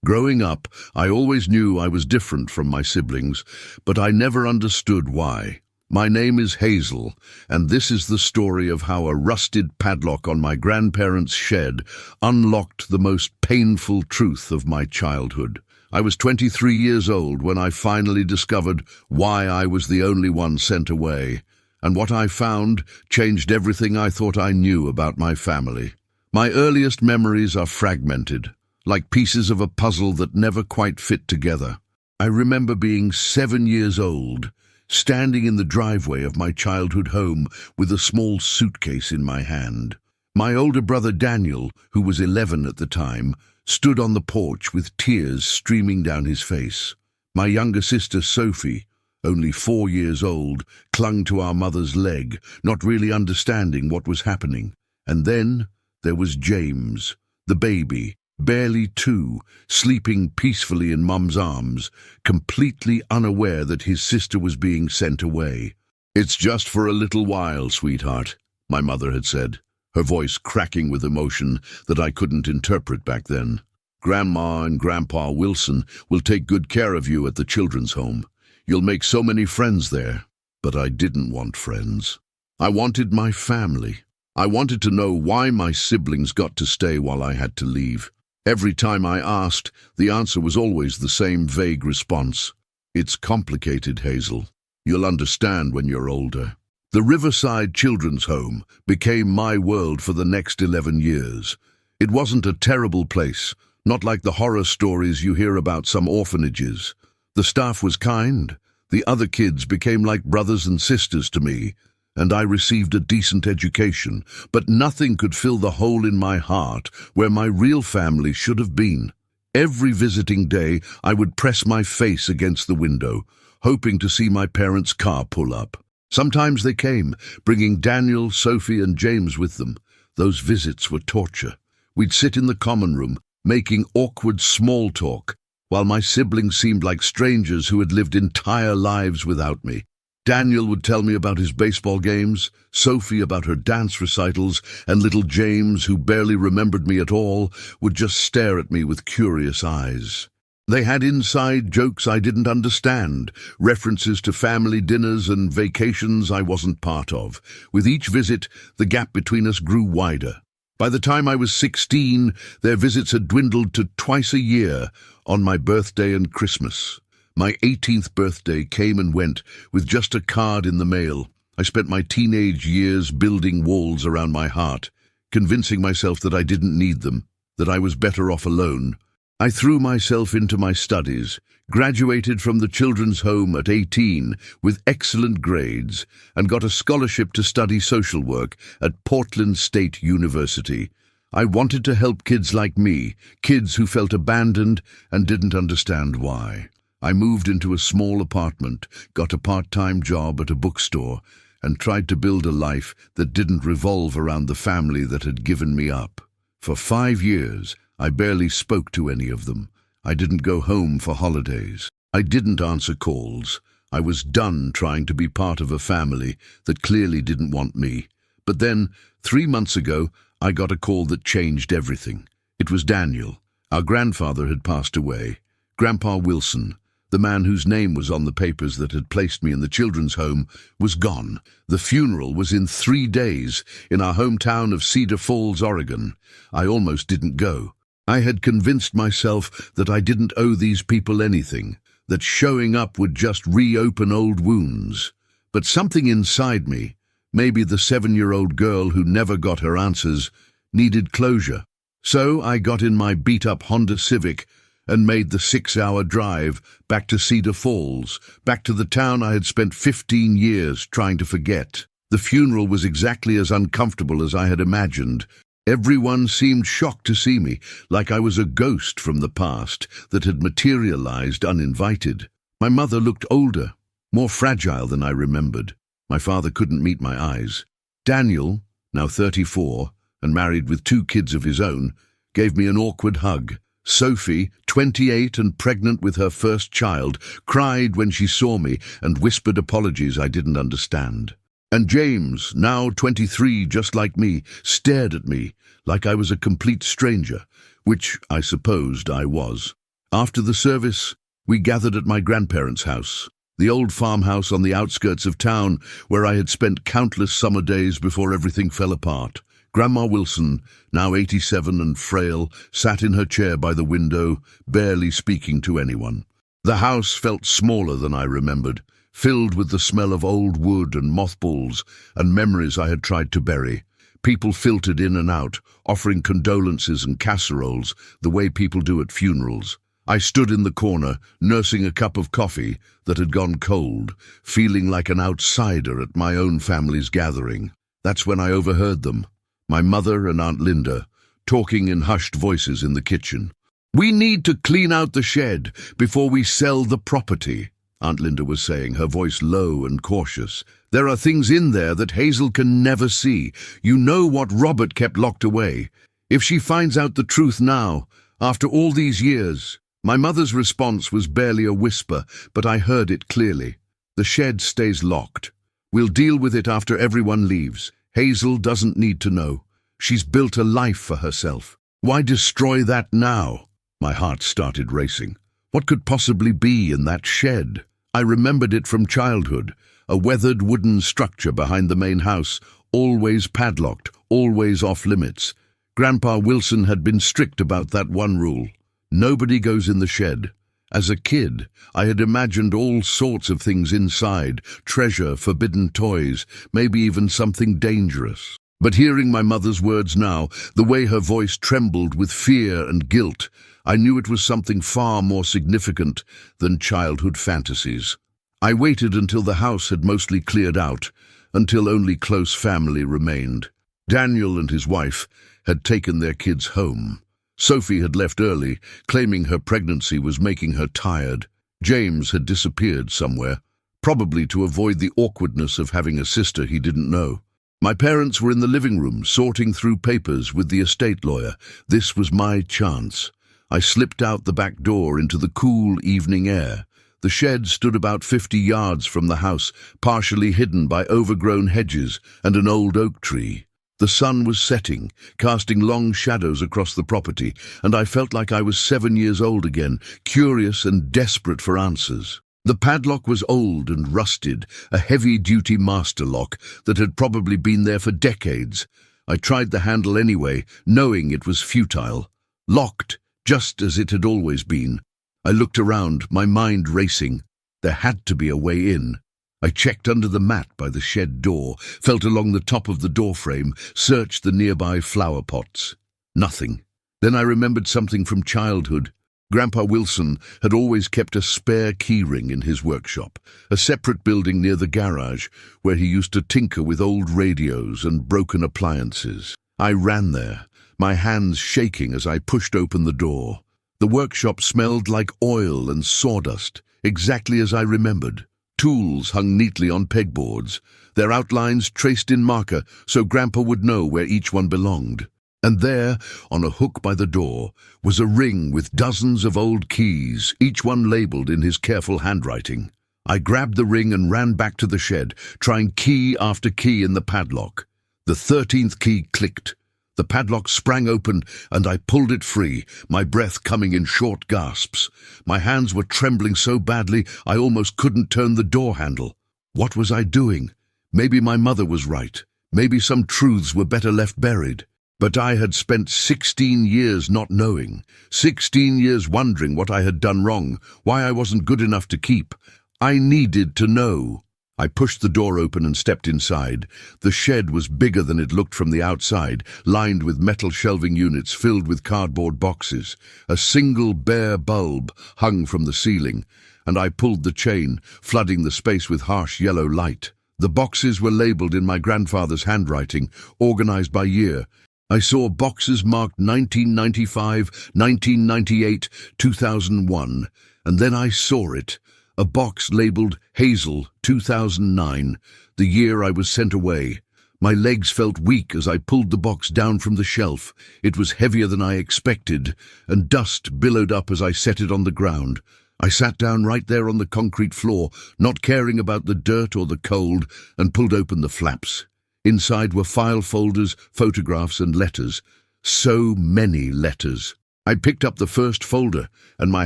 Growing up, I always knew I was different from my siblings, but I never understood why. My name is Hazel, and this is the story of how a rusted padlock on my grandparents' shed unlocked the most painful truth of my childhood. I was 23 years old when I finally discovered why I was the only one sent away, and what I found changed everything I thought I knew about my family. My earliest memories are fragmented, like pieces of a puzzle that never quite fit together. I remember being 7 years old, standing in the driveway of my childhood home with a small suitcase in my hand. My older brother Daniel, who was 11 at the time, stood on the porch with tears streaming down his face. My younger sister Sophie, only 4 years old, clung to our mother's leg, not really understanding what was happening. And then there was James, the baby, barely 2, sleeping peacefully in Mum's arms, completely unaware that his sister was being sent away. "It's just for a little while, sweetheart," my mother had said, her voice cracking with emotion that I couldn't interpret back then. "Grandma and Grandpa Wilson will take good care of you at the children's home. You'll make so many friends there." But I didn't want friends. I wanted my family. I wanted to know why my siblings got to stay while I had to leave. Every time I asked, the answer was always the same vague response. "It's complicated, Hazel. You'll understand when you're older." The Riverside Children's Home became my world for the next 11 years. It wasn't a terrible place, not like the horror stories you hear about some orphanages. The staff was kind. The other kids became like brothers and sisters to me, and I received a decent education, but nothing could fill the hole in my heart where my real family should have been. Every visiting day, I would press my face against the window, hoping to see my parents' car pull up. Sometimes they came, bringing Daniel, Sophie, and James with them. Those visits were torture. We'd sit in the common room, making awkward small talk, while my siblings seemed like strangers who had lived entire lives without me. Daniel would tell me about his baseball games, Sophie about her dance recitals, and little James, who barely remembered me at all, would just stare at me with curious eyes. They had inside jokes I didn't understand, references to family dinners and vacations I wasn't part of. With each visit, the gap between us grew wider. By the time I was 16, their visits had dwindled to twice a year, on my birthday and Christmas. My 18th birthday came and went with just a card in the mail. I spent my teenage years building walls around my heart, convincing myself that I didn't need them, that I was better off alone. I threw myself into my studies, graduated from the children's home at 18 with excellent grades, and got a scholarship to study social work at Portland State University. I wanted to help kids like me, kids who felt abandoned and didn't understand why. I moved into a small apartment, got a part-time job at a bookstore, and tried to build a life that didn't revolve around the family that had given me up. For 5 years, I barely spoke to any of them. I didn't go home for holidays. I didn't answer calls. I was done trying to be part of a family that clearly didn't want me. But then, 3 months ago, I got a call that changed everything. It was Daniel. Our grandfather had passed away. Grandpa Wilson, the man whose name was on the papers that had placed me in the children's home, was gone. The funeral was in 3 days in our hometown of Cedar Falls, Oregon. I almost didn't go. I had convinced myself that I didn't owe these people anything, that showing up would just reopen old wounds. But something inside me, maybe the 7-year-old girl who never got her answers, needed closure. So I got in my beat-up Honda Civic and made the 6-hour drive back to Cedar Falls, back to the town I had spent 15 years trying to forget. The funeral was exactly as uncomfortable as I had imagined. Everyone seemed shocked to see me, like I was a ghost from the past that had materialized uninvited. My mother looked older, more fragile than I remembered. My father couldn't meet my eyes. Daniel, now 34, and married with 2 kids of his own, gave me an awkward hug. Sophie, 28 and pregnant with her first child, cried when she saw me and whispered apologies I didn't understand. And James, now 23, just like me, stared at me like I was a complete stranger, which I supposed I was. After the service, we gathered at my grandparents' house, the old farmhouse on the outskirts of town where I had spent countless summer days before everything fell apart. Grandma Wilson, now 87 and frail, sat in her chair by the window, barely speaking to anyone. The house felt smaller than I remembered, filled with the smell of old wood and mothballs and memories I had tried to bury. People filtered in and out, offering condolences and casseroles, the way people do at funerals. I stood in the corner, nursing a cup of coffee that had gone cold, feeling like an outsider at my own family's gathering. That's when I overheard them, my mother and Aunt Linda, talking in hushed voices in the kitchen. "We need to clean out the shed before we sell the property," Aunt Linda was saying, her voice low and cautious. "There are things in there that Hazel can never see. You know what Robert kept locked away. If she finds out the truth now, after all these years—" My mother's response was barely a whisper, but I heard it clearly. "The shed stays locked. We'll deal with it after everyone leaves. Hazel doesn't need to know. She's built a life for herself. Why destroy that now?" My heart started racing. What could possibly be in that shed? I remembered it from childhood, a weathered wooden structure behind the main house, always padlocked, always off limits. Grandpa Wilson had been strict about that one rule. Nobody goes in the shed. As a kid, I had imagined all sorts of things inside, treasure, forbidden toys, maybe even something dangerous. But hearing my mother's words now, the way her voice trembled with fear and guilt, I knew it was something far more significant than childhood fantasies. I waited until the house had mostly cleared out, until only close family remained. Daniel and his wife had taken their kids home. Sophie had left early, claiming her pregnancy was making her tired. James had disappeared somewhere, probably to avoid the awkwardness of having a sister he didn't know. My parents were in the living room, sorting through papers with the estate lawyer. This was my chance. I slipped out the back door into the cool evening air. The shed stood about 50 yards from the house, partially hidden by overgrown hedges and an old oak tree. The sun was setting, casting long shadows across the property, and I felt like I was 7 years old again, curious and desperate for answers. The padlock was old and rusted, a heavy-duty master lock that had probably been there for decades. I tried the handle anyway, knowing it was futile. Locked, just as it had always been. I looked around, my mind racing. There had to be a way in. I checked under the mat by the shed door, felt along the top of the doorframe, searched the nearby flower pots. Nothing. Then I remembered something from childhood. Grandpa Wilson had always kept a spare keyring in his workshop, a separate building near the garage, where he used to tinker with old radios and broken appliances. I ran there, my hands shaking as I pushed open the door. The workshop smelled like oil and sawdust, exactly as I remembered. Tools hung neatly on pegboards, their outlines traced in marker so Grandpa would know where each one belonged. And there, on a hook by the door, was a ring with dozens of old keys, each one labeled in his careful handwriting. I grabbed the ring and ran back to the shed, trying key after key in the padlock. The 13th key clicked. The padlock sprang open, and I pulled it free, my breath coming in short gasps. My hands were trembling so badly I almost couldn't turn the door handle. What was I doing? Maybe my mother was right. Maybe some truths were better left buried. But I had spent 16 years not knowing, 16 years wondering what I had done wrong, why I wasn't good enough to keep. I needed to know. I pushed the door open and stepped inside. The shed was bigger than it looked from the outside, lined with metal shelving units filled with cardboard boxes. A single bare bulb hung from the ceiling, and I pulled the chain, flooding the space with harsh yellow light. The boxes were labeled in my grandfather's handwriting, organized by year. I saw boxes marked 1995, 1998, 2001, and then I saw it. A box labeled Hazel 2009, the year I was sent away. My legs felt weak as I pulled the box down from the shelf. It was heavier than I expected, and dust billowed up as I set it on the ground. I sat down right there on the concrete floor, not caring about the dirt or the cold, and pulled open the flaps. Inside were file folders, photographs, and letters. So many letters. I picked up the first folder, and my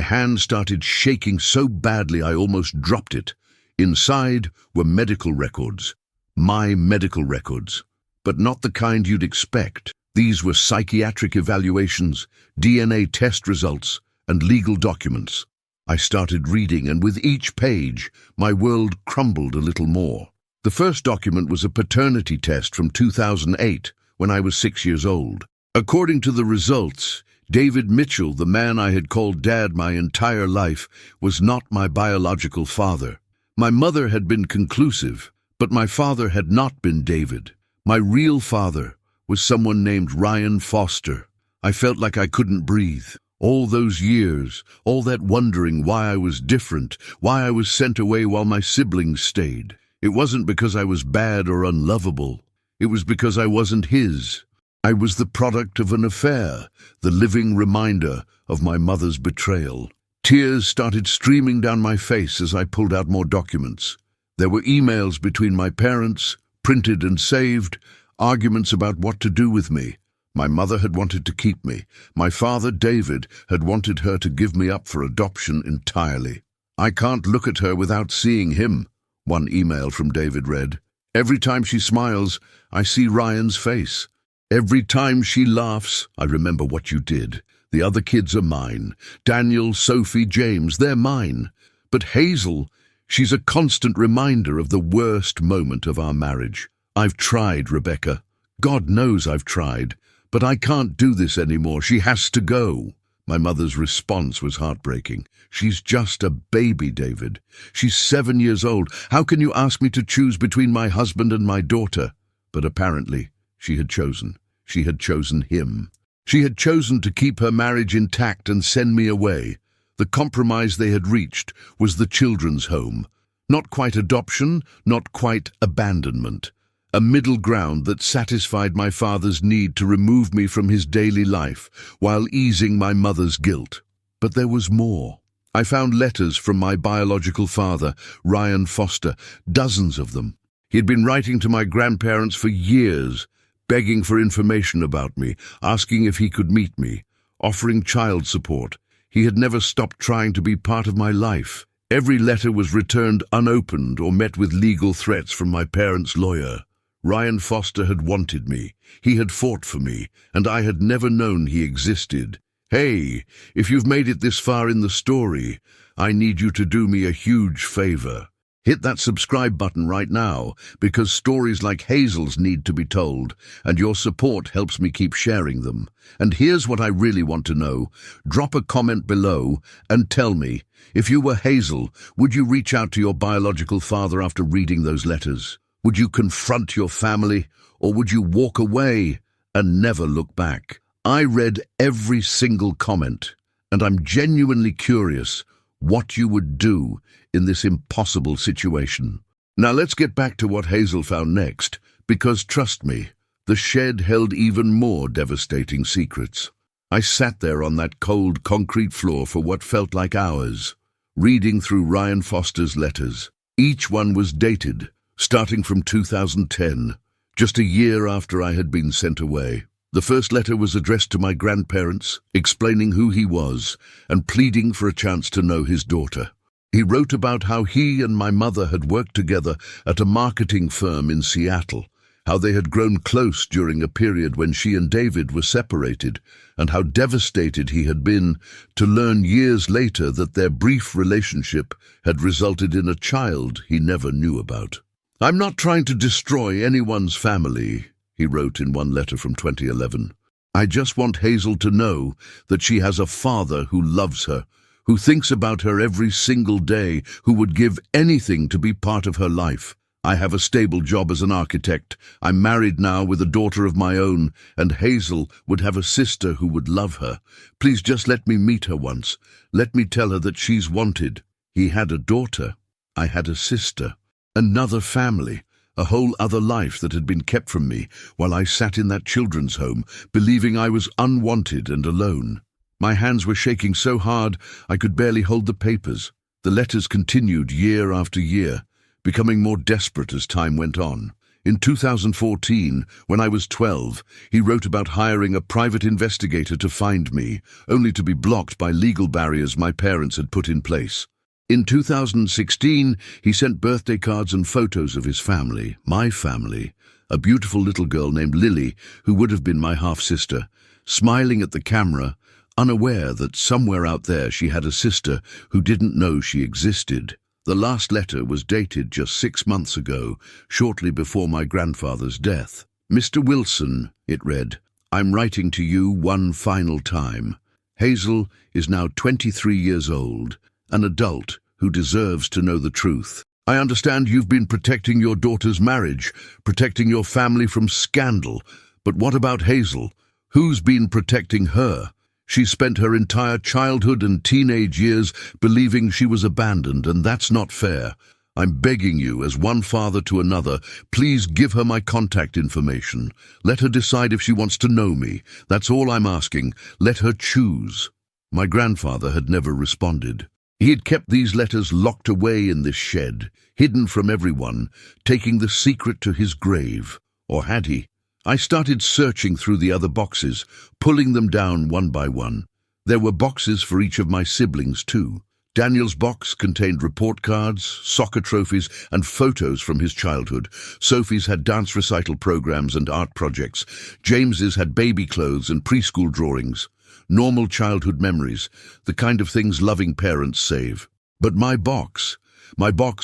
hand started shaking so badly I almost dropped it. Inside were medical records. My medical records. But not the kind you'd expect. These were psychiatric evaluations, DNA test results, and legal documents. I started reading, and with each page, my world crumbled a little more. The first document was a paternity test from 2008, when I was 6 years old. According to the results, David Mitchell, the man I had called Dad my entire life, was not my biological father. My mother had been conclusive, but my father had not been David. My real father was someone named Ryan Foster. I felt like I couldn't breathe. All those years, all that wondering why I was different, why I was sent away while my siblings stayed. It wasn't because I was bad or unlovable. It was because I wasn't his. I was the product of an affair, the living reminder of my mother's betrayal. Tears started streaming down my face as I pulled out more documents. There were emails between my parents, printed and saved, arguments about what to do with me. My mother had wanted to keep me. My father, David, had wanted her to give me up for adoption entirely. I can't look at her without seeing him, one email from David read. Every time she smiles, I see Ryan's face. Every time she laughs, I remember what you did. The other kids are mine. Daniel, Sophie, James, they're mine. But Hazel, she's a constant reminder of the worst moment of our marriage. I've tried, Rebecca. God knows I've tried. But I can't do this anymore. She has to go. My mother's response was heartbreaking. She's just a baby, David. She's 7 years old. How can you ask me to choose between my husband and my daughter? But apparently, she had chosen. She had chosen him. She had chosen to keep her marriage intact and send me away. The compromise they had reached was the children's home. Not quite adoption, not quite abandonment. A middle ground that satisfied my father's need to remove me from his daily life while easing my mother's guilt. But there was more. I found letters from my biological father, Ryan Foster, dozens of them. He had been writing to my grandparents for years, begging for information about me, asking if he could meet me, offering child support. He had never stopped trying to be part of my life. Every letter was returned unopened or met with legal threats from my parents' lawyer. Ryan Foster had wanted me. He had fought for me, and I had never known he existed. Hey, if you've made it this far in the story, I need you to do me a huge favor. Hit that subscribe button right now, because stories like Hazel's need to be told, and your support helps me keep sharing them. And here's what I really want to know. Drop a comment below and tell me, if you were Hazel, would you reach out to your biological father after reading those letters? Would you confront your family, or would you walk away and never look back? I read every single comment, and I'm genuinely curious what you would do in this impossible situation. Now let's get back to what Hazel found next, because trust me, the shed held even more devastating secrets. I sat there on that cold concrete floor for what felt like hours, reading through Ryan Foster's letters. Each one was dated, starting from 2010, just a year after I had been sent away. The first letter was addressed to my grandparents, explaining who he was and pleading for a chance to know his daughter. He wrote about how he and my mother had worked together at a marketing firm in Seattle, how they had grown close during a period when she and David were separated, and how devastated he had been to learn years later that their brief relationship had resulted in a child he never knew about. "I'm not trying to destroy anyone's family," he wrote in one letter from 2011. "I just want Hazel to know that she has a father who loves her, who thinks about her every single day, who would give anything to be part of her life. I have a stable job as an architect. I'm married now with a daughter of my own, and Hazel would have a sister who would love her. Please just let me meet her once. Let me tell her that she's wanted." He had a daughter. I had a sister. Another family. A whole other life that had been kept from me while I sat in that children's home, believing I was unwanted and alone. My hands were shaking so hard I could barely hold the papers. The letters continued year after year, becoming more desperate as time went on. In 2014, when I was 12, he wrote about hiring a private investigator to find me, only to be blocked by legal barriers my parents had put in place. In 2016, he sent birthday cards and photos of his family, my family, a beautiful little girl named Lily, who would have been my half-sister, smiling at the camera, unaware that somewhere out there she had a sister who didn't know she existed. The last letter was dated just 6 months ago, shortly before my grandfather's death. "Mr. Wilson," it read, "I'm writing to you one final time. Hazel is now 23 years old, an adult who deserves to know the truth. I understand you've been protecting your daughter's marriage, protecting your family from scandal. But what about Hazel? Who's been protecting her? She spent her entire childhood and teenage years believing she was abandoned, and that's not fair. I'm begging you, as one father to another, please give her my contact information. Let her decide if she wants to know me. That's all I'm asking. Let her choose." My grandfather had never responded. He had kept these letters locked away in this shed, hidden from everyone, taking the secret to his grave. Or had he? I started searching through the other boxes, pulling them down one by one. There were boxes for each of my siblings too. Daniel's box contained report cards, soccer trophies, and photos from his childhood. Sophie's had dance recital programs and art projects. James's had baby clothes and preschool drawings. Normal childhood memories, the kind of things loving parents save. But my box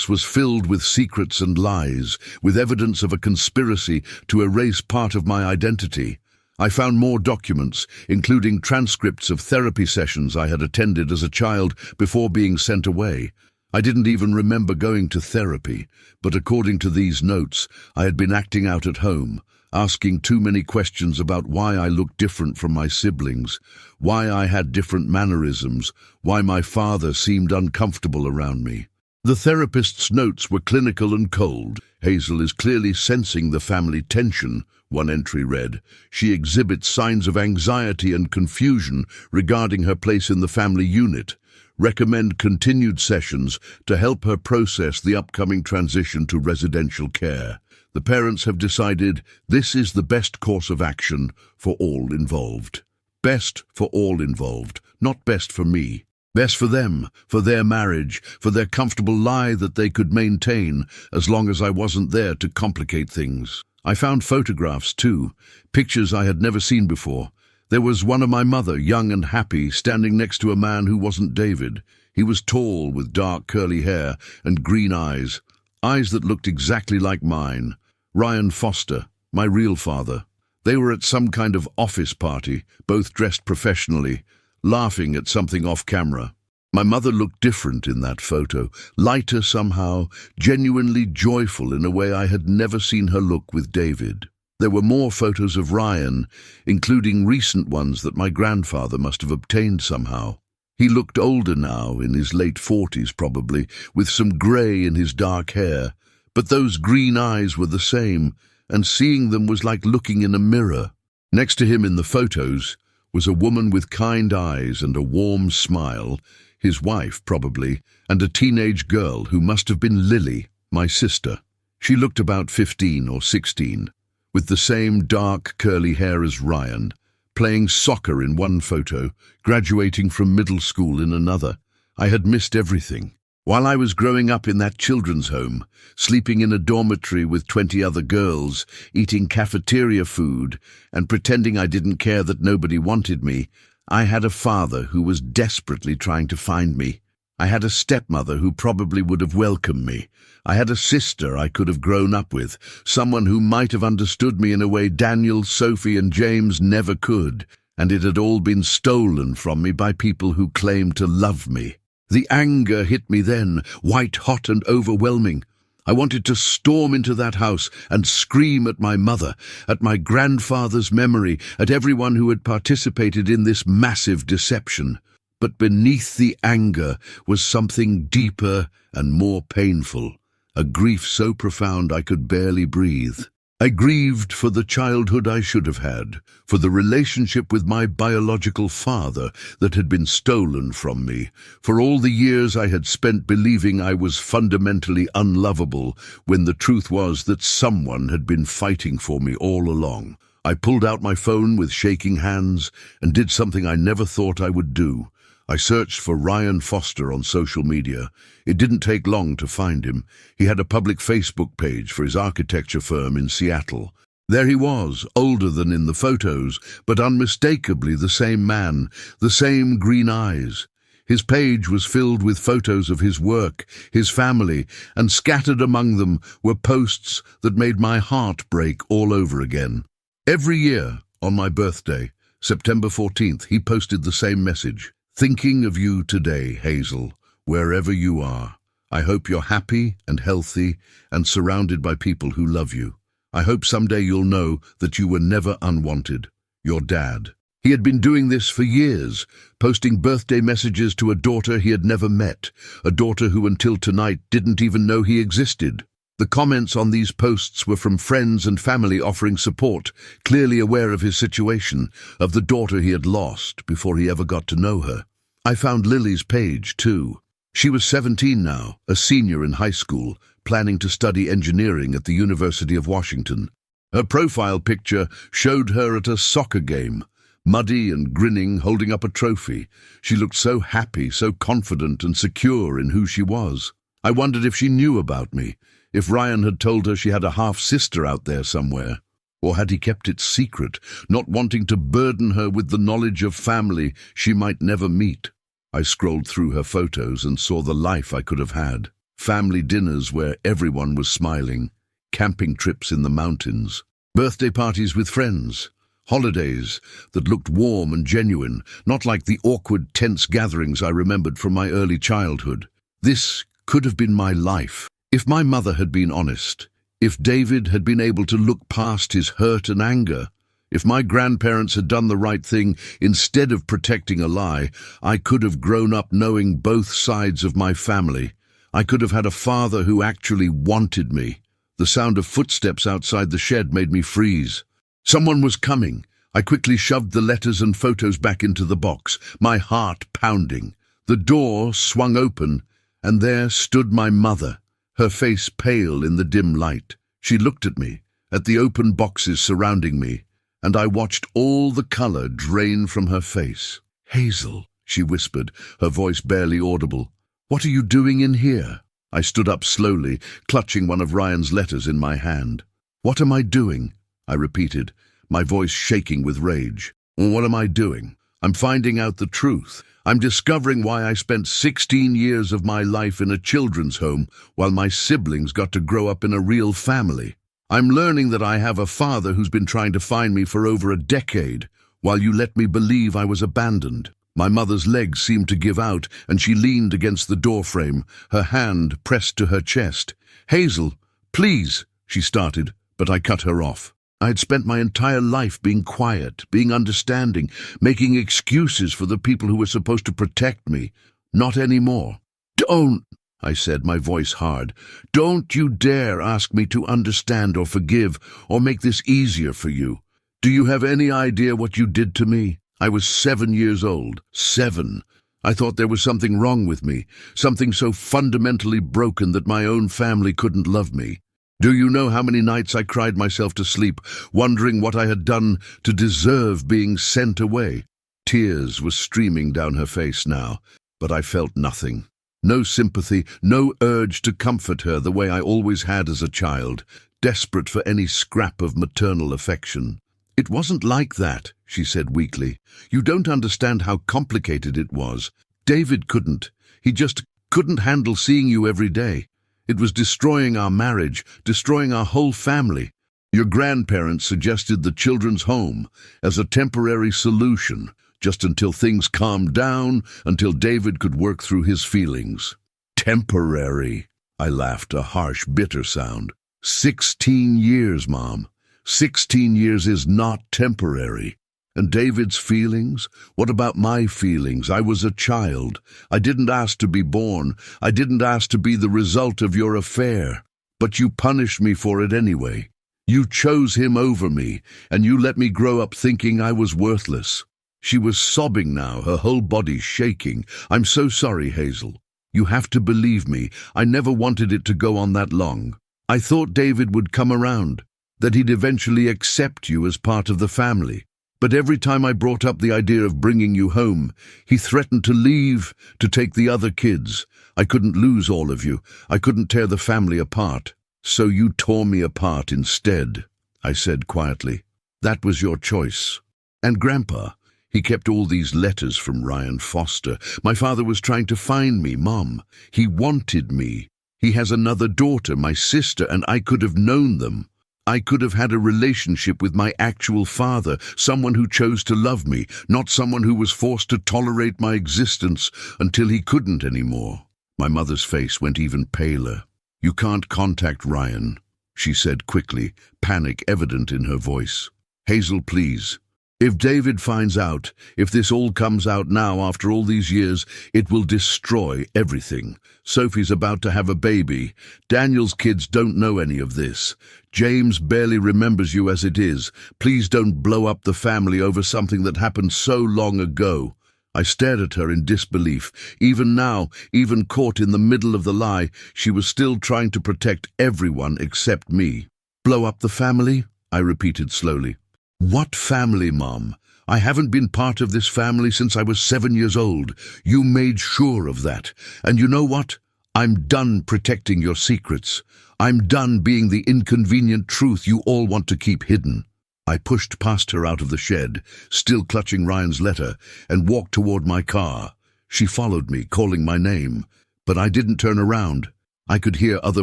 was filled with secrets and lies, with evidence of a conspiracy to erase part of my identity. I found more documents, including transcripts of therapy sessions I had attended as a child before being sent away. I didn't even remember going to therapy, but according to these notes, I had been acting out at home, asking too many questions about why I looked different from my siblings, why I had different mannerisms, why my father seemed uncomfortable around me. The therapist's notes were clinical and cold. "Hazel is clearly sensing the family tension," one entry read. "She exhibits signs of anxiety and confusion regarding her place in the family unit. Recommend continued sessions to help her process the upcoming transition to residential care. The parents have decided this is the best course of action for all involved." Best for all involved, not best for me. Best for them, for their marriage, for their comfortable lie that they could maintain as long as I wasn't there to complicate things. I found photographs too, pictures I had never seen before. There was one of my mother, young and happy, standing next to a man who wasn't David. He was tall, with dark curly hair and green eyes that looked exactly like mine. Ryan Foster, my real father. They were at some kind of office party, both dressed professionally, laughing at something off camera. My mother looked different in that photo, lighter somehow, genuinely joyful in a way I had never seen her look with David. There were more photos of Ryan, including recent ones that my grandfather must have obtained somehow. He looked older now, in his late 40s probably, with some grey in his dark hair, but those green eyes were the same, and seeing them was like looking in a mirror. Next to him in the photos was a woman with kind eyes and a warm smile, his wife probably, and a teenage girl who must have been Lily, my sister. She looked about 15 or 16, with the same dark curly hair as Ryan, playing soccer in one photo, graduating from middle school in another. I had missed everything. While I was growing up in that children's home, sleeping in a dormitory with 20 other girls, eating cafeteria food, and pretending I didn't care that nobody wanted me, I had a father who was desperately trying to find me. I had a stepmother who probably would have welcomed me. I had a sister I could have grown up with, someone who might have understood me in a way Daniel, Sophie, and James never could, and it had all been stolen from me by people who claimed to love me. The anger hit me then, white-hot and overwhelming. I wanted to storm into that house and scream at my mother, at my grandfather's memory, at everyone who had participated in this massive deception. But beneath the anger was something deeper and more painful, a grief so profound I could barely breathe. I grieved for the childhood I should have had, for the relationship with my biological father that had been stolen from me, for all the years I had spent believing I was fundamentally unlovable when the truth was that someone had been fighting for me all along. I pulled out my phone with shaking hands and did something I never thought I would do. I searched for Ryan Foster on social media. It didn't take long to find him. He had a public Facebook page for his architecture firm in Seattle. There he was, older than in the photos, but unmistakably the same man, the same green eyes. His page was filled with photos of his work, his family, and scattered among them were posts that made my heart break all over again. Every year, on my birthday, September 14th, he posted the same message. Thinking of you today, Hazel, wherever you are. I hope you're happy and healthy and surrounded by people who love you. I hope someday you'll know that you were never unwanted. Your dad. He had been doing this for years, posting birthday messages to a daughter he had never met, a daughter who until tonight didn't even know he existed. The comments on these posts were from friends and family offering support, clearly aware of his situation, of the daughter he had lost before he ever got to know her. I found Lily's page, too. She was 17 now, a senior in high school, planning to study engineering at the University of Washington. Her profile picture showed her at a soccer game, muddy and grinning, holding up a trophy. She looked so happy, so confident and secure in who she was. I wondered if she knew about me, if Ryan had told her she had a half-sister out there somewhere. Or had he kept it secret, not wanting to burden her with the knowledge of family she might never meet? I scrolled through her photos and saw the life I could have had. Family dinners where everyone was smiling, camping trips in the mountains, birthday parties with friends, holidays that looked warm and genuine, not like the awkward, tense gatherings I remembered from my early childhood. This could have been my life. If my mother had been honest, if David had been able to look past his hurt and anger, if my grandparents had done the right thing instead of protecting a lie, I could have grown up knowing both sides of my family. I could have had a father who actually wanted me. The sound of footsteps outside the shed made me freeze. Someone was coming. I quickly shoved the letters and photos back into the box, my heart pounding. The door swung open, and there stood my mother, her face pale in the dim light. She looked at me, at the open boxes surrounding me, and I watched all the color drain from her face. "Hazel," she whispered, her voice barely audible. "What are you doing in here?" I stood up slowly, clutching one of Ryan's letters in my hand. "What am I doing?" I repeated, my voice shaking with rage. "What am I doing? I'm finding out the truth. I'm discovering why I spent 16 years of my life in a children's home while my siblings got to grow up in a real family. I'm learning that I have a father who's been trying to find me for over a decade, while you let me believe I was abandoned." My mother's legs seemed to give out, and she leaned against the doorframe, her hand pressed to her chest. "Hazel, please," she started, but I cut her off. I had spent my entire life being quiet, being understanding, making excuses for the people who were supposed to protect me. Not anymore. "Don't," I said, my voice hard. "Don't you dare ask me to understand or forgive or make this easier for you. Do you have any idea what you did to me? I was 7 years old. 7. I thought there was something wrong with me, something so fundamentally broken that my own family couldn't love me. Do you know how many nights I cried myself to sleep, wondering what I had done to deserve being sent away?" Tears were streaming down her face now, but I felt nothing. No sympathy, no urge to comfort her the way I always had as a child, desperate for any scrap of maternal affection. "It wasn't like that," she said weakly. "You don't understand how complicated it was. David couldn't. He just couldn't handle seeing you every day. It was destroying our marriage, destroying our whole family. Your grandparents suggested the children's home as a temporary solution, just until things calmed down, until David could work through his feelings." "Temporary," I laughed, a harsh, bitter sound. 16 years, Mom. 16 years is not temporary. And David's feelings? What about my feelings? I was a child. I didn't ask to be born. I didn't ask to be the result of your affair. But you punished me for it anyway. You chose him over me, and you let me grow up thinking I was worthless." She was sobbing now, her whole body shaking. "I'm so sorry, Hazel. You have to believe me. I never wanted it to go on that long. I thought David would come around, that he'd eventually accept you as part of the family. But every time I brought up the idea of bringing you home, he threatened to leave, to take the other kids. I couldn't lose all of you. I couldn't tear the family apart. So you tore me apart instead," I said quietly. "That was your choice. And Grandpa, he kept all these letters from Ryan Foster. My father was trying to find me, Mom. He wanted me. He has another daughter, my sister, and I could have known them. I could have had a relationship with my actual father, someone who chose to love me, not someone who was forced to tolerate my existence until he couldn't anymore." My mother's face went even paler. "You can't contact Ryan," she said quickly, panic evident in her voice. "Hazel, please. If David finds out, if this all comes out now after all these years, it will destroy everything. Sophie's about to have a baby. Daniel's kids don't know any of this. James barely remembers you as it is. Please don't blow up the family over something that happened so long ago." I stared at her in disbelief. Even now, even caught in the middle of the lie, she was still trying to protect everyone except me. "Blow up the family?" I repeated slowly. "What family, Mom? I haven't been part of this family since I was 7 years old. You made sure of that. And you know what? I'm done protecting your secrets. I'm done being the inconvenient truth you all want to keep hidden." I pushed past her out of the shed, still clutching Ryan's letter, and walked toward my car. She followed me, calling my name, but I didn't turn around. I could hear other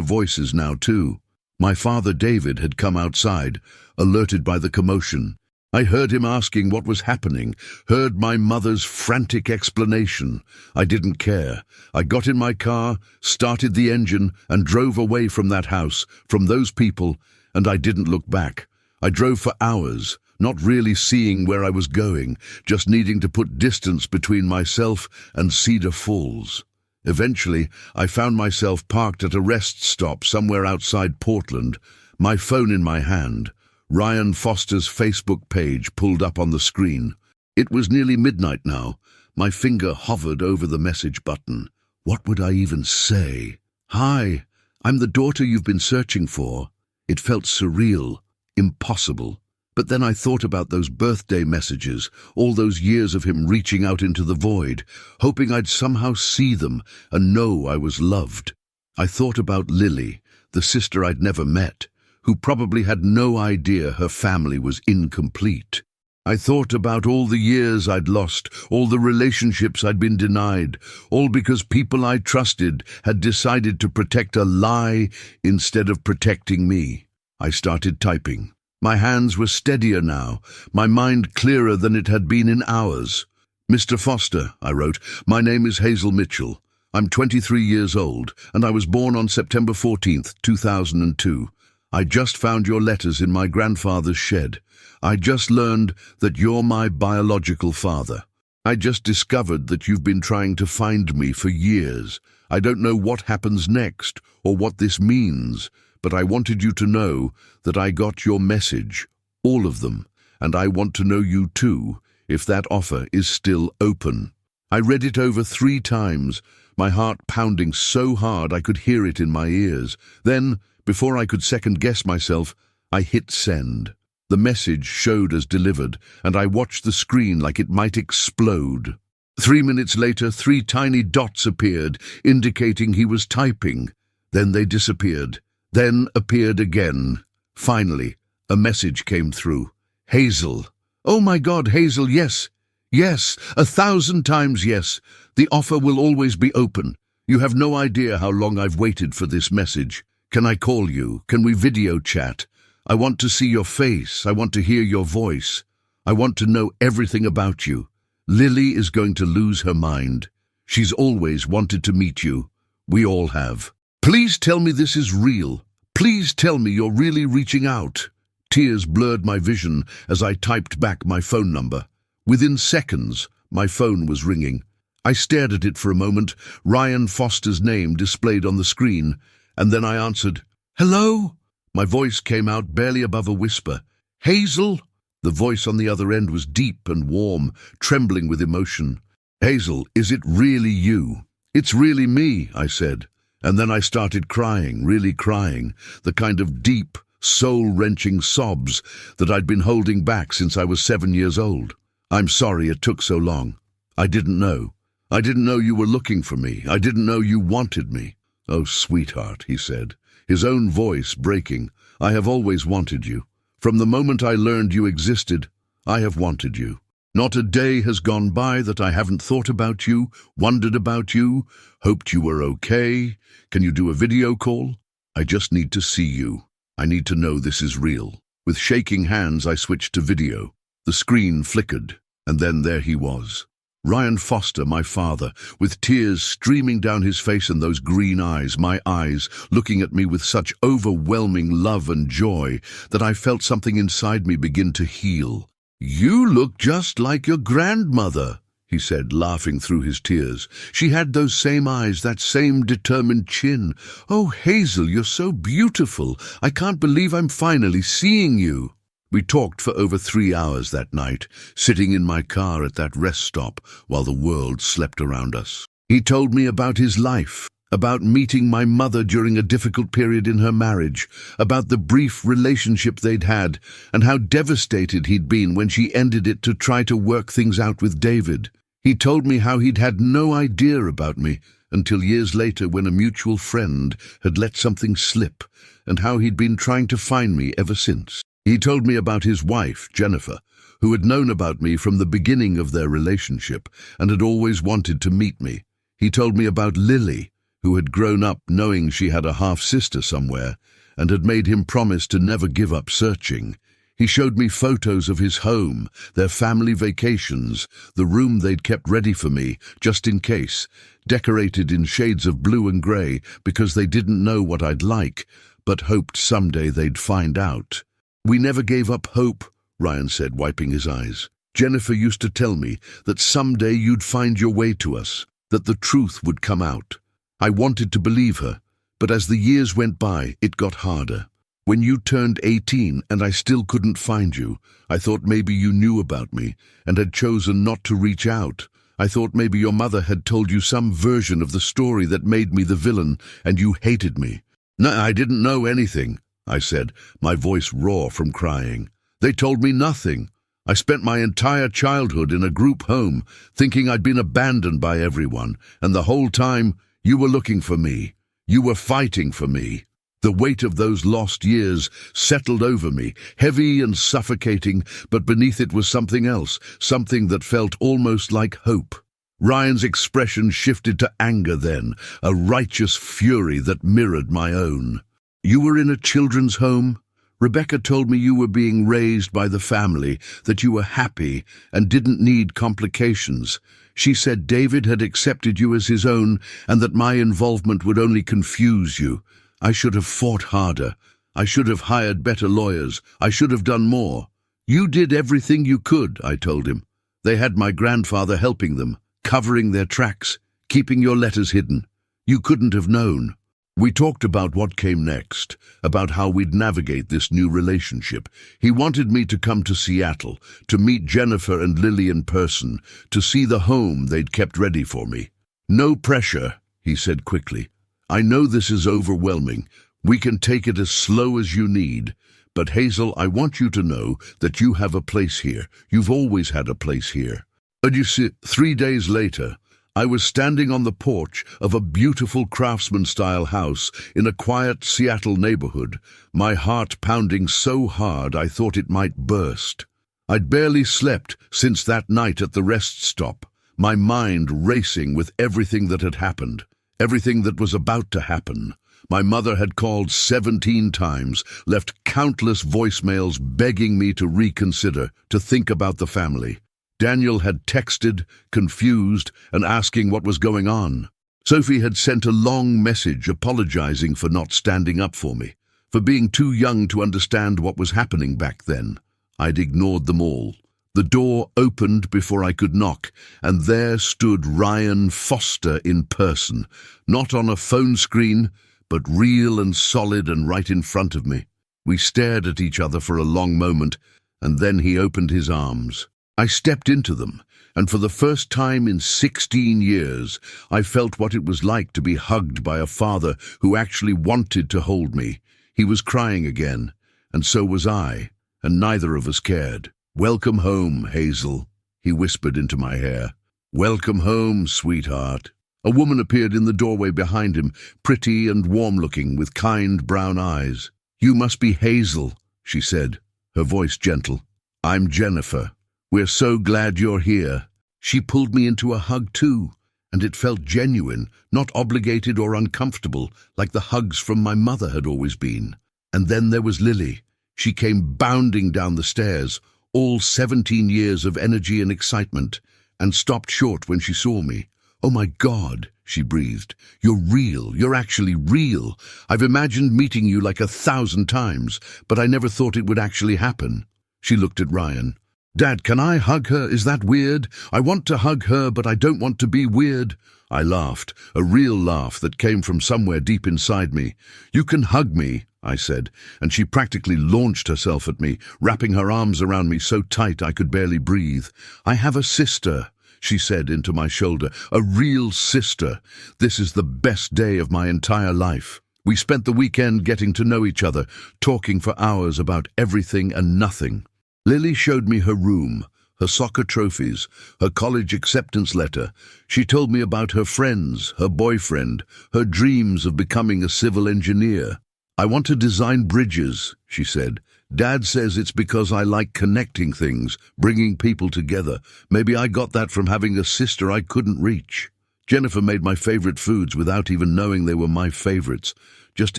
voices now, too. My father, David, had come outside, alerted by the commotion. I heard him asking what was happening, heard my mother's frantic explanation. I didn't care. I got in my car, started the engine, and drove away from that house, from those people, and I didn't look back. I drove for hours, not really seeing where I was going, just needing to put distance between myself and Cedar Falls. Eventually, I found myself parked at a rest stop somewhere outside Portland, my phone in my hand. Ryan Foster's Facebook page pulled up on the screen. It was nearly midnight now. My finger hovered over the message button. What would I even say? "Hi, I'm the daughter you've been searching for." It felt surreal. Impossible. But then I thought about those birthday messages, all those years of him reaching out into the void, hoping I'd somehow see them and know I was loved. I thought about Lily, the sister I'd never met, who probably had no idea her family was incomplete. I thought about all the years I'd lost, all the relationships I'd been denied, all because people I trusted had decided to protect a lie instead of protecting me. I started typing. My hands were steadier now, my mind clearer than it had been in hours. "Mr. Foster," I wrote, "my name is Hazel Mitchell. I'm 23 years old, and I was born on September 14th, 2002. I just found your letters in my grandfather's shed. I just learned that you're my biological father. I just discovered that you've been trying to find me for years. I don't know what happens next or what this means, but I wanted you to know that I got your message, all of them, and I want to know you too, if that offer is still open." I read it over 3 times, my heart pounding so hard I could hear it in my ears. Then, before I could second-guess myself, I hit send. The message showed as delivered, and I watched the screen like it might explode. 3 minutes later, 3 tiny dots appeared, indicating he was typing. Then they disappeared. Then appeared again. Finally, a message came through. "Hazel." "Oh my God, Hazel, yes. Yes, 1,000 times yes. The offer will always be open. You have no idea how long I've waited for this message. Can I call you? Can we video chat? I want to see your face. I want to hear your voice. I want to know everything about you. Lily is going to lose her mind. She's always wanted to meet you. We all have. Please tell me this is real. Please tell me you're really reaching out." Tears blurred my vision as I typed back my phone number. Within seconds, my phone was ringing. I stared at it for a moment, Ryan Foster's name displayed on the screen, and then I answered, "Hello?" My voice came out barely above a whisper. "Hazel?" The voice on the other end was deep and warm, trembling with emotion. "Hazel, is it really you?" "It's really me," I said. And then I started crying, really crying, the kind of deep, soul-wrenching sobs that I'd been holding back since I was 7 years old. "I'm sorry it took so long. I didn't know. I didn't know you were looking for me. I didn't know you wanted me." "Oh, sweetheart," he said, his own voice breaking. "I have always wanted you. From the moment I learned you existed, I have wanted you. Not a day has gone by that I haven't thought about you, wondered about you, hoped you were okay. Can you do a video call? I just need to see you. I need to know this is real." With shaking hands, I switched to video. The screen flickered, and then there he was. Ryan Foster, my father, with tears streaming down his face and those green eyes, my eyes, looking at me with such overwhelming love and joy that I felt something inside me begin to heal. "You look just like your grandmother," he said, laughing through his tears. "She had those same eyes, that same determined chin. Oh, Hazel, you're so beautiful. I can't believe I'm finally seeing you." We talked for over 3 hours that night, sitting in my car at that rest stop while the world slept around us. He told me about his life, about meeting my mother during a difficult period in her marriage, about the brief relationship they'd had, and how devastated he'd been when she ended it to try to work things out with David. He told me how he'd had no idea about me until years later when a mutual friend had let something slip, and how he'd been trying to find me ever since. He told me about his wife, Jennifer, who had known about me from the beginning of their relationship and had always wanted to meet me. He told me about Lily, who had grown up knowing she had a half-sister somewhere and had made him promise to never give up searching. He showed me photos of his home, their family vacations, the room they'd kept ready for me, just in case, decorated in shades of blue and grey because they didn't know what I'd like, but hoped someday they'd find out. "We never gave up hope," Ryan said, wiping his eyes. "Jennifer used to tell me that someday you'd find your way to us, that the truth would come out. I wanted to believe her, but as the years went by, it got harder. When you turned 18 and I still couldn't find you, I thought maybe you knew about me and had chosen not to reach out. I thought maybe your mother had told you some version of the story that made me the villain and you hated me." "No, I didn't know anything," I said, my voice raw from crying. "They told me nothing. I spent my entire childhood in a group home, thinking I'd been abandoned by everyone, and the whole time you were looking for me. You were fighting for me." The weight of those lost years settled over me, heavy and suffocating, but beneath it was something else, something that felt almost like hope. Ryan's expression shifted to anger then, a righteous fury that mirrored my own. "You were in a children's home? Rebecca told me you were being raised by the family, that you were happy and didn't need complications. She said David had accepted you as his own and that my involvement would only confuse you. I should have fought harder. I should have hired better lawyers. I should have done more." "You did everything you could," I told him. "They had my grandfather helping them, covering their tracks, keeping your letters hidden. You couldn't have known." We talked about what came next, about how we'd navigate this new relationship. He wanted me to come to Seattle, to meet Jennifer and Lily in person, to see the home they'd kept ready for me. "No pressure," he said quickly. "I know this is overwhelming. We can take it as slow as you need. But Hazel, I want you to know that you have a place here. You've always had a place here." And you see, 3 days later, I was standing on the porch of a beautiful craftsman-style house in a quiet Seattle neighborhood, my heart pounding so hard I thought it might burst. I'd barely slept since that night at the rest stop, my mind racing with everything that had happened, everything that was about to happen. My mother had called 17 times, left countless voicemails begging me to reconsider, to think about the family. Daniel had texted, confused, and asking what was going on. Sophie had sent a long message apologizing for not standing up for me, for being too young to understand what was happening back then. I'd ignored them all. The door opened before I could knock, and there stood Ryan Foster in person, not on a phone screen, but real and solid and right in front of me. We stared at each other for a long moment, and then he opened his arms. I stepped into them, and for the first time in 16 years, I felt what it was like to be hugged by a father who actually wanted to hold me. He was crying again, and so was I, and neither of us cared. "Welcome home, Hazel," he whispered into my hair. "Welcome home, sweetheart." A woman appeared in the doorway behind him, pretty and warm-looking, with kind brown eyes. "You must be Hazel," she said, her voice gentle. "I'm Jennifer. We're so glad you're here." She pulled me into a hug too, and it felt genuine, not obligated or uncomfortable, like the hugs from my mother had always been. And then there was Lily. She came bounding down the stairs, all 17 years of energy and excitement, and stopped short when she saw me. "Oh my God," she breathed. "You're real. You're actually real. I've imagined meeting you like 1,000 times, but I never thought it would actually happen." She looked at Ryan. "Dad, can I hug her? Is that weird? I want to hug her, but I don't want to be weird." I laughed, a real laugh that came from somewhere deep inside me. "You can hug me," I said, and she practically launched herself at me, wrapping her arms around me so tight I could barely breathe. "I have a sister," she said into my shoulder, "a real sister. This is the best day of my entire life." We spent the weekend getting to know each other, talking for hours about everything and nothing. Lily showed me her room, her soccer trophies, her college acceptance letter. She told me about her friends, her boyfriend, her dreams of becoming a civil engineer. "I want to design bridges," she said. "Dad says it's because I like connecting things, bringing people together. Maybe I got that from having a sister I couldn't reach." Jennifer made my favorite foods without even knowing they were my favorites, just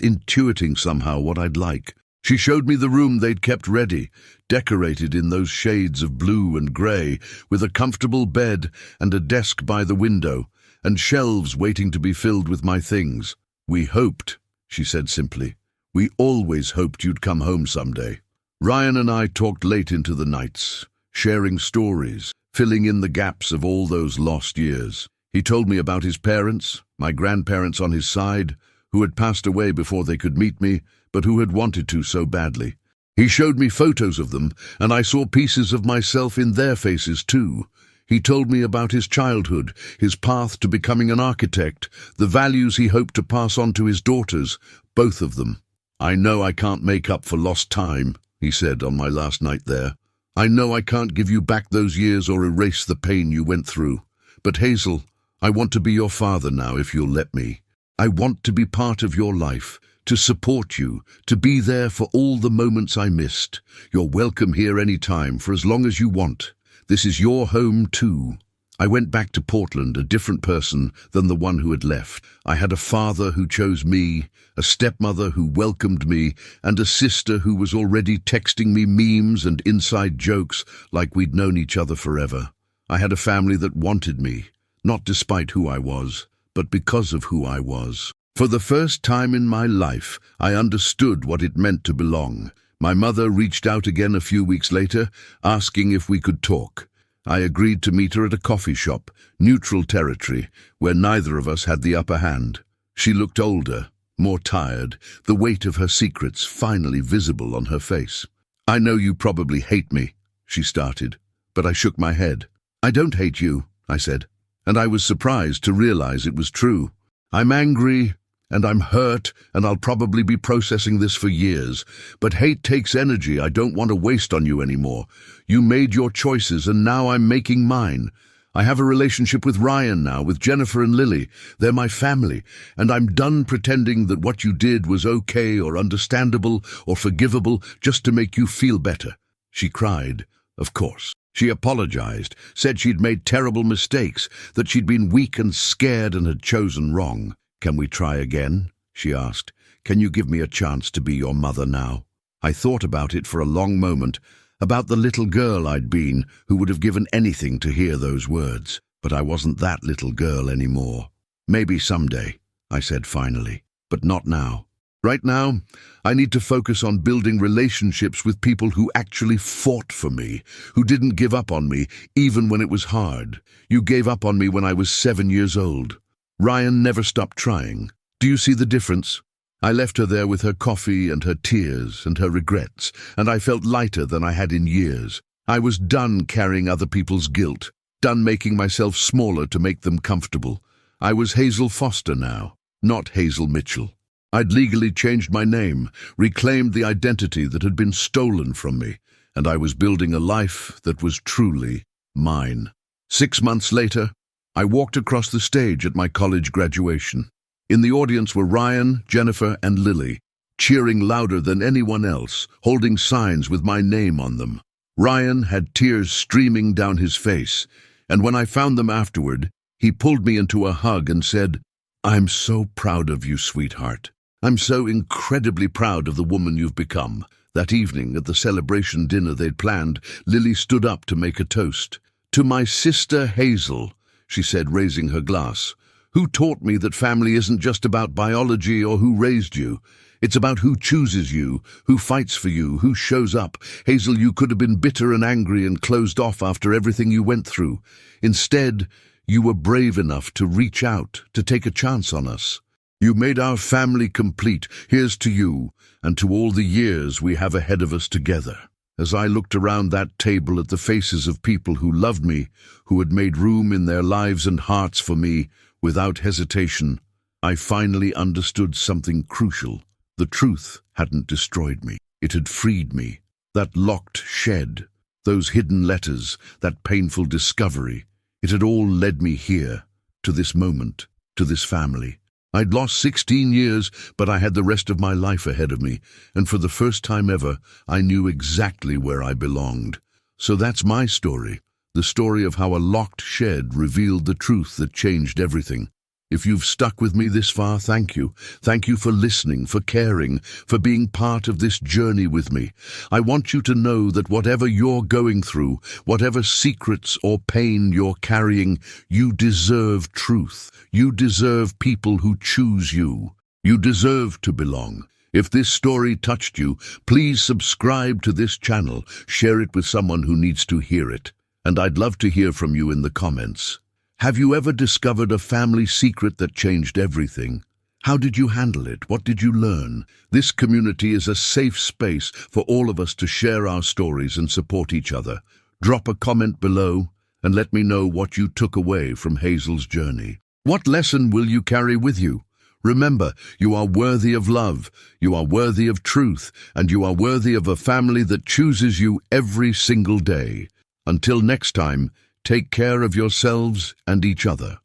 intuiting somehow what I'd like. She showed me the room they'd kept ready, decorated in those shades of blue and grey, with a comfortable bed and a desk by the window, and shelves waiting to be filled with my things. "We hoped," she said simply. "We always hoped you'd come home someday." Ryan and I talked late into the nights, sharing stories, filling in the gaps of all those lost years. He told me about his parents, my grandparents on his side, who had passed away before they could meet me, but who had wanted to so badly. He showed me photos of them, and I saw pieces of myself in their faces too. He told me about his childhood, his path to becoming an architect, the values he hoped to pass on to his daughters, both of them. "I know I can't make up for lost time," he said on my last night there. "I know I can't give you back those years or erase the pain you went through. But Hazel, I want to be your father now if you'll let me. I want to be part of your life, to support you, to be there for all the moments I missed. You're welcome here any time, for as long as you want. This is your home too." I went back to Portland a different person than the one who had left. I had a father who chose me, a stepmother who welcomed me, and a sister who was already texting me memes and inside jokes like we'd known each other forever. I had a family that wanted me, not despite who I was, but because of who I was. For the first time in my life, I understood what it meant to belong. My mother reached out again a few weeks later, asking if we could talk. I agreed to meet her at a coffee shop, neutral territory, where neither of us had the upper hand. She looked older, more tired, the weight of her secrets finally visible on her face. "I know you probably hate me," she started, but I shook my head. "I don't hate you," I said, and I was surprised to realize it was true. "I'm angry, and I'm hurt, and I'll probably be processing this for years. But hate takes energy I don't want to waste on you anymore. You made your choices, and now I'm making mine. I have a relationship with Ryan now, with Jennifer and Lily. They're my family, and I'm done pretending that what you did was okay or understandable or forgivable just to make you feel better." She cried, of course. She apologized, said she'd made terrible mistakes, that she'd been weak and scared and had chosen wrong. "Can we try again?" she asked. "Can you give me a chance to be your mother now?" I thought about it for a long moment, about the little girl I'd been, who would have given anything to hear those words. But I wasn't that little girl anymore. "Maybe someday," I said finally, "but not now. Right now, I need to focus on building relationships with people who actually fought for me, who didn't give up on me, even when it was hard. You gave up on me when I was 7 years old. Ryan never stopped trying. Do you see the difference? I left her there with her coffee and her tears and her regrets, and I felt lighter than I had in years. I was done carrying other people's guilt, done making myself smaller to make them comfortable. I was Hazel Foster now, not Hazel Mitchell. I'd legally changed my name, reclaimed the identity that had been stolen from me, and I was building a life that was truly mine. 6 months later, I walked across the stage at my college graduation. In the audience were Ryan, Jennifer, and Lily, cheering louder than anyone else, holding signs with my name on them. Ryan had tears streaming down his face, and when I found them afterward, he pulled me into a hug and said, "I'm so proud of you, sweetheart. I'm so incredibly proud of the woman you've become." That evening, at the celebration dinner they'd planned, Lily stood up to make a toast. "To my sister Hazel," she said, raising her glass, "who taught me that family isn't just about biology or who raised you. It's about who chooses you, who fights for you, who shows up. Hazel, you could have been bitter and angry and closed off after everything you went through. Instead, you were brave enough to reach out, to take a chance on us. You made our family complete. Here's to you, and to all the years we have ahead of us together." As I looked around that table at the faces of people who loved me, who had made room in their lives and hearts for me, without hesitation, I finally understood something crucial. The truth hadn't destroyed me. It had freed me. That locked shed, those hidden letters, that painful discovery, it had all led me here, to this moment, to this family. I'd lost 16 years, but I had the rest of my life ahead of me, and for the first time ever, I knew exactly where I belonged. So that's my story, the story of how a locked shed revealed the truth that changed everything. If you've stuck with me this far, thank you. Thank you for listening, for caring, for being part of this journey with me. I want you to know that whatever you're going through, whatever secrets or pain you're carrying, you deserve truth. You deserve people who choose you. You deserve to belong. If this story touched you, please subscribe to this channel. Share it with someone who needs to hear it. And I'd love to hear from you in the comments. Have you ever discovered a family secret that changed everything? How did you handle it? What did you learn? This community is a safe space for all of us to share our stories and support each other. Drop a comment below and let me know what you took away from Hazel's journey. What lesson will you carry with you? Remember, you are worthy of love, you are worthy of truth, and you are worthy of a family that chooses you every single day. Until next time, take care of yourselves and each other.